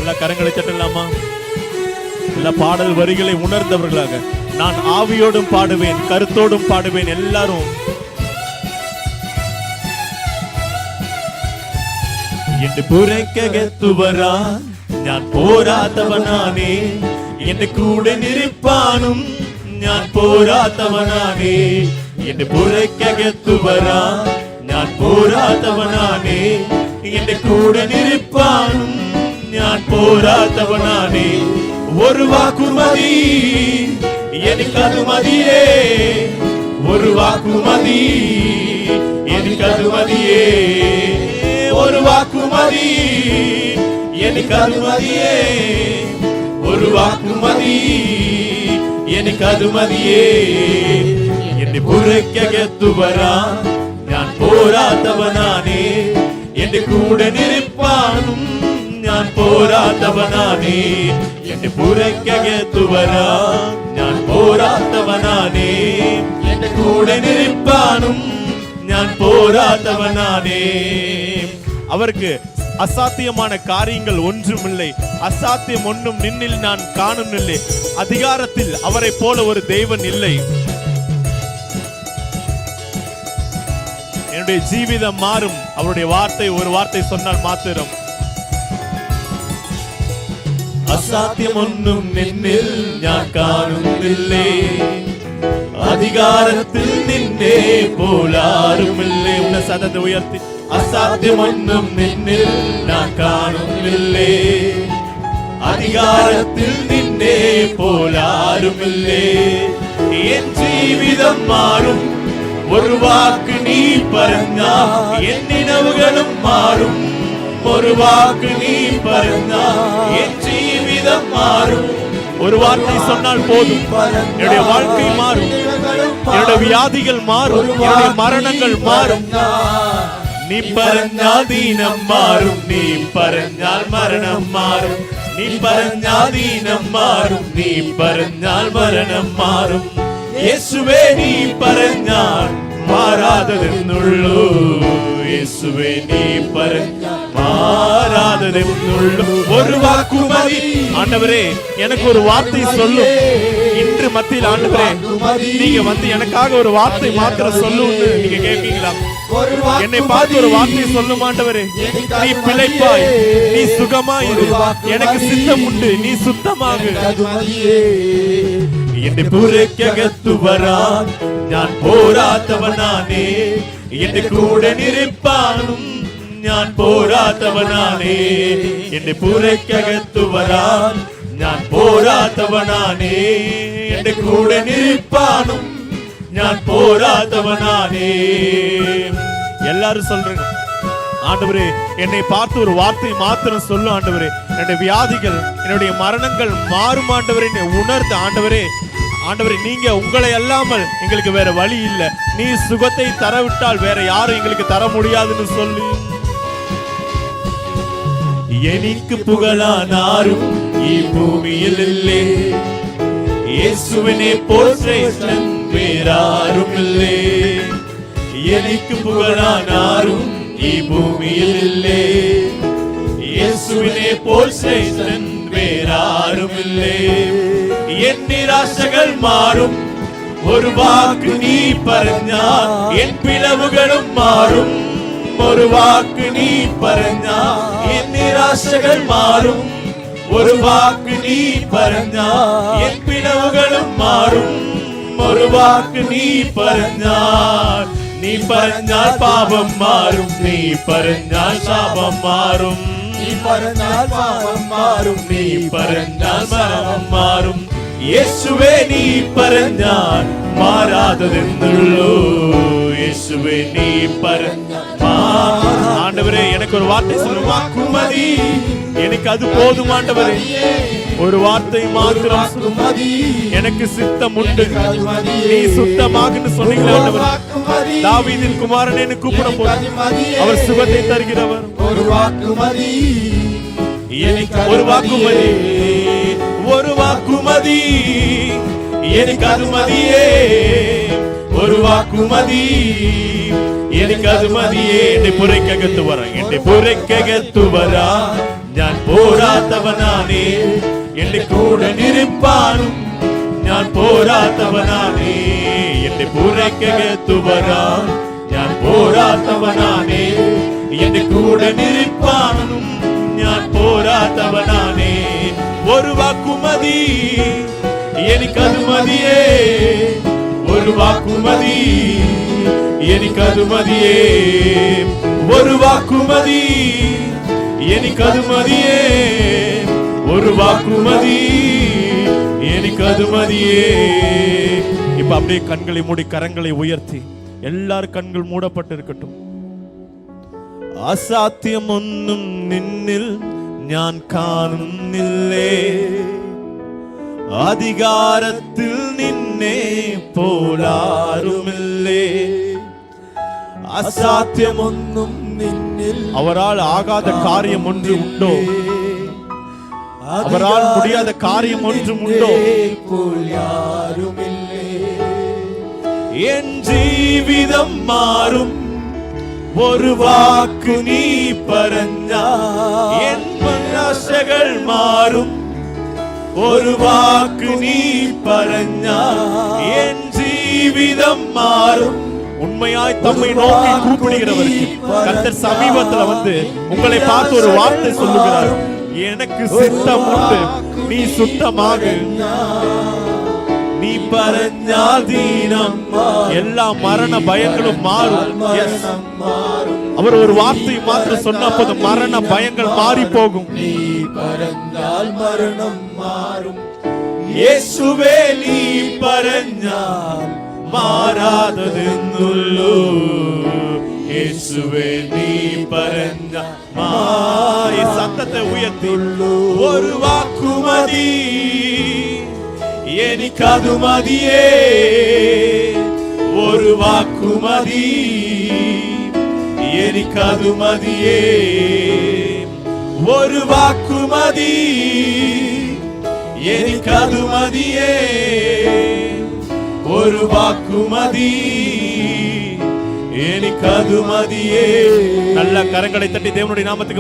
எல்லா கரங்களை தட்டலாமா? எல்லா பாடல் வரிகளை உணர்ந்தவர்களாக நான் ஆவியோடும் பாடுவேன், கருத்தோடும் பாடுவேன். எல்லாரும் എന്റെ പുരക്കകത്തു വരാൻ ഞാൻ പോരാത്തവനാണേ, എന്റെ കൂടെ നിൽപ്പാനും ഞാൻ പോരാത്തവനാണേ. എന്റെ പുരക്കകത്തു വരാൻ ഞാൻ പോരാത്തവനാണേ, എന്റെ കൂടെ നിൽപ്പാനും ഞാൻ പോരാത്തവനാണേ. ഒരു വാക്കുമതി എനിക്കത് മതിയേ, ഒരു വാക്കുമതി എനിക്കത് മതിയേ, ഒരു വാക്കുമതി എനിക്കത് മതിയേ, ഒരു വാക്കുമതി എനിക്കത് മതിയേ. എന്റെ പുരക്കകത്തു വരാൻ ഞാൻ പോരാത്തവനാണേ, എന്റെ കൂടെ നിൽപ്പാനും ഞാൻ പോരാത്തവനാണേ. എന്റെ പുരക്കകത്തു വരാൻ ഞാൻ പോരാത്തവനാണേ, എന്റെ കൂടെ നിൽപ്പാനും ഞാൻ പോരാത്തവനാണേ. அவருக்கு அசாத்தியமான காரியங்கள் ஒன்றுமில்லை, அசாத்தியம் ஒன்றும் நின்னில் நான் காணும் இல்லை. அதிகாரத்தில் அவரை போல ஒரு தெய்வன் இல்லை. என்னுடைய ஜீவிதம் மாறும் அவருடைய வார்த்தை ஒரு வார்த்தை சொன்னால் மாத்திரம். அசாத்தியம் ஒன்றும் நின்னில் ഞാൻ കാണുന്നില്ലേ, അധികാരത്തിൽ നിന്നെ പോലാരുമില്ലേ. ഉന്ന സദത ഉയർത്തി അസാധ്യമൊന്നും നിന്നിൽ ഞാൻ കാണുന്നില്ലേ, അധികാരത്തിൽ നിന്നെ പോലാരുമില്ലേ. എൻ ജീവിതം മാറും ഒരു വാക്ക് നീ പറഞ്ഞാൽ, എൻ നിലവുകളും മാറും ஒரு வாக்கு நீ പറഞ്ഞാൽ என் ஜீவிதம் மாறும். ஒரு வார்த்தை சொன்னால் போதும், என்னுடைய வாழ்க்கை மாறும், என்னுடைய வியாதிகள் மாறும், என்னுடைய மரணங்கள் மாறும். நீ പറഞ്ഞാൽ ദീനം മാറും, നീ പറഞ്ഞാൽ മരണം മാറും, നീ പറഞ്ഞാൽ ദീനം മാറും, നീ പറഞ്ഞാൽ മരണം മാറും. യേശുവേ നീ പറഞ്ഞാൽ മാറാതെന്നുള്ളൂ, യേശുവേ നീ പറഞ്ഞാൽ மாறாததென்னுள்ளு. ஒரு வாக்குமதி ஆண்டவரே, எனக்கு ஒரு வார்த்தை சொல்லும் இன்று மத்தியில். ஆண்டவரே, நீங்க வந்து எனக்காக ஒரு வார்த்தை மாத்திரம் சொல்லுன்னு நீங்க கேட்பீங்களா? என்னை பார்த்து ஒரு வார்த்தை சொல்லும் ஆண்டவரே. நீ பிழைப்பாய், நீ சுகமாயிரு, எனக்கு சித்தம் உண்டு, நீ சுத்தமாக. എന്റെ പുരക്കകത്തു വരാൻ ഞാൻ പോരാത്തവനാണേ, എന്റെ കൂടെ നിൽപ്പാനും ഞാൻ പോരാത്തവനാണേ. എന്റെ പുരക്കകത്തു വരാൻ ഞാൻ പോരാത്തവനാണേ, എന്റെ കൂടെ നിൽപ്പാനും ഞാൻ പോരാത്തവനാണേ. எல்லாரும் சொல்றீங்க, ஆண்டவரே என்னை பார்த்து ஒரு வார்த்தை மாத்திரம் சொல்லு ஆண்டவரே. என்னுடைய வியாதிகள், என்னுடைய மரணங்கள் மாறும் ஆண்டவரே. என்னை உணர்ந்து ஆண்டவரே, ஆண்டவரே நீங்க உங்களை அல்லாமல் எங்களுக்கு வேற வழி இல்லை, நீ சுகத்தை தரவிட்டால் வேற யாரும் எங்களுக்கு தர முடியாதுன்னு சொல்லி. എനിക്ക് പുകഴാൻ ആരും ഈ ഭൂമിയിലില്ലേ, യേശുവിനെ പോൽ ശ്രേഷ്ഠൻ വേറാരുമില്ലേ. എനിക്ക് പുകഴാൻ ആരും ഈ ഭൂമിയിലില്ലേ, യേശുവിനെ പോൽ ശ്രേഷ്ഠൻ വേറാരുമില്ലേ. എൻ നിരാശകൾ മാറും ഒരു വാക്ക് നീ പറഞ്ഞാൽ, എൻ പിളവുകളും മാറും ഒരു വാക്ക് നീ പറഞ്ഞാൽ. എൻ നിരാശകൾ മാറും ഒരു വാക്ക് നീ പറഞ്ഞാൽ, എൻ പിളവുകളും മാറും ഒരു വാക്ക് നീ പറഞ്ഞാൽ. നീ പറഞ്ഞാൽ പാപം മാറും, നീ പറഞ്ഞാൽ ശാപം മാറും, നീ പറഞ്ഞാൽ പാപം മാറും, നീ പറഞ്ഞാൽ മരണം മാറും. യേശുവേ നീ പറഞ്ഞാൽ മാറാതെന്നുള്ളൂ, യേശുവേ நீ പറഞ്ഞാൽ. ஆண்டவரே எனக்கு ஒரு வார்த்தை சொல்லும், வாக்குமதி எனக்கு அது போதும் ஆண்டவரே. ஒரு வார்த்தை மாத்திரம் எனக்கு சித்தம் உண்டு, நீ சுத்தமாகன்னு சொன்னீங்களே ஆண்டவரே. தாவீதின் குமாரனேன்னு கூப்பிடும் போது அவர் சுகத்தை தருகிறவர். ஒரு வாக்குமதி எனக்கு, ஒரு வாக்குமதி, ஒரு வாக்குமதி எனக்கு அது மதியே, ஒரு வாக்குமதி എനിക്ക് അത് മതിയേ. എന്റെ പുരക്കകത്ത് വരാൻ, എന്റെ പുരക്കകത്ത് വരാൻ ഞാൻ പോരാത്തവനാണേ എന്റെ കൂടെ നിൽപ്പാനും ഞാൻ പോരാത്തവനാണേ എന്റെ പുറക്കകത്തു വരാൻ ഞാൻ പോരാത്തവനാണേ എന്റെ കൂടെ നിൽപ്പാനും ഞാൻ പോരാത്തവനാണേ ഒരു വാക്കുമതി എനിക്കത് മതിയേ ഒരു വാക്കുമതി എനിക്കത് മതിയേ ഒരു വാക്കുമതി എനിക്കത് മതിയേ ஒரு வாக்குமதி എനിക്കത് മതിയേ இப்ப அப்படியே கண்களை மூடி கரங்களை உயர்த்தி எல்லார் கண்கள் மூடப்பட்டிருக்கட்டும் അസാധ്യമൊന്നും നിന്നിൽ ഞാൻ കാണുന്നില്ലേ അധികാരത്തിൽ നിന്നെ പോലാരുമില്ലേ അസാധ്യമൊന്നും നിന്നിൽ അവരാൽ ആകാത്ത കാര്യം ഒന്നും ഉണ്ടോ അവരാൽ முடியாத காரியம் ஒன்றும் உண்டோ എൻ ജീവിതം മാറും ഒരു വാക്ക് നീ പറഞ്ഞാൽ എൻ ആശകൾ മാറും ഒരു വാക്ക് നീ പറഞ്ഞാൽ എൻ ജീവിതം മാറും உண்மையாய் தம்மை நோக்கி கூப்பிடுகிறவருக்கு கர்த்தர் சமீபத்துல வந்து உங்களை பார்த்து ஒரு வார்த்தை சொல்லுகிறார் எனக்கு சித்தம் உண்டு நீ சுத்தமாக நீ പറഞ്ഞാൽ ദീനം எல்லா மரண பயங்களும் மாறும் அவர் ஒரு வார்த்தை மாத்திரம் சொன்னபோது மரண பயங்கள் மாறி போகும் நீ പറഞ്ഞാൽ മരണം മാറും യേശുവേ നീ പറഞ്ഞാൽ മാറാതതെന്നുള്ളൂ യേശുവേ നീ പറഞ്ഞ ഈ സത്തത്തെ ഉയർത്തിയുള്ളൂ ഒരു വാക്കുമതി എനിക്കതു മതിയേ ഒരു വാക്കുമതി എനിക്കതു മതിയേ ഒരു വാക്കുമതി എനിക്കതു മതിയേ ഒരു വാക്കുമതി എനിക്കതു മതിയേ நல்ல கரங்களை தட்டி தேவனுடைய நாமத்துக்கு